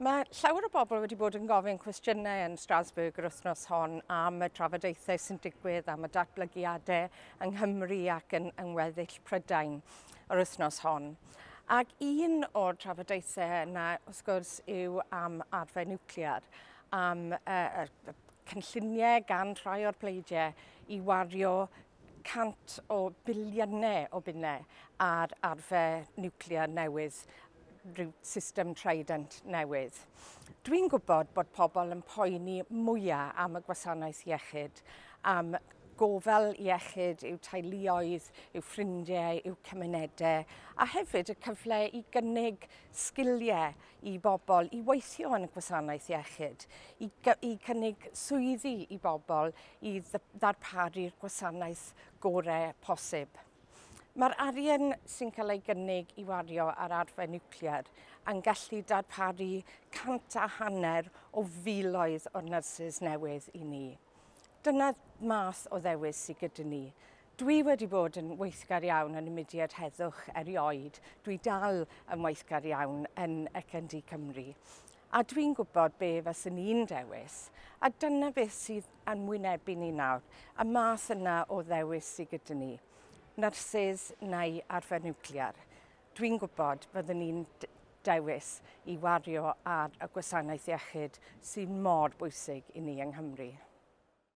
Mae llawer o bobl wedi bod yn gofyn cwestiynau yn Strasbourg yr wythnos hon am y trafodaethau sy'n digwydd, am y datblygiadau yng Nghymru ac yn weddill Prydain yr wythnos hon. Ac un o'r trafodaethau yna, wrth gwrs, yw am arfau niwclear, am cynlluniau gan rhai o'r pleidiau i wario cant o biliynau o bunnau ar arfau niwclear newydd, rhyw system trident newydd. Dwi'n gwybod bod pobl yn poeni mwyaf am y gwasanaeth iechyd, am gofal iechyd i'w teuluoedd, i'w ffrindiau, i'w cymunedau, a hefyd y cyfle i gynnig sgiliau i bobl i weithio yn y gwasanaeth iechyd, i cynnig swyddi i bobl i ddarparu'r gwasanaeth gorau posib. Mae'r arian sy'n cael ei gynnig i wario ar arfau niwclear yn gallu darparu 150 o filoedd o nyrsys newydd i ni. Dyna math o ddewis sydd gyda ni. Dwi wedi bod yn weithgar iawn yn y mudiad heddwch erioed. Dwi dal yn weithgar iawn yn CND Cymru. A dwi'n gwybod be fyswn i'n dewis. A dyna beth sydd yn wynebu ni nawr, y math yna o ddewis sydd gyda ni. Nyrsys neu arfau niwclear. Dwi'n gwybod byddwn ni'n dewis i wario ar y gwasanaeth iechyd sy'n mor bwysig i ni yng Nghymru.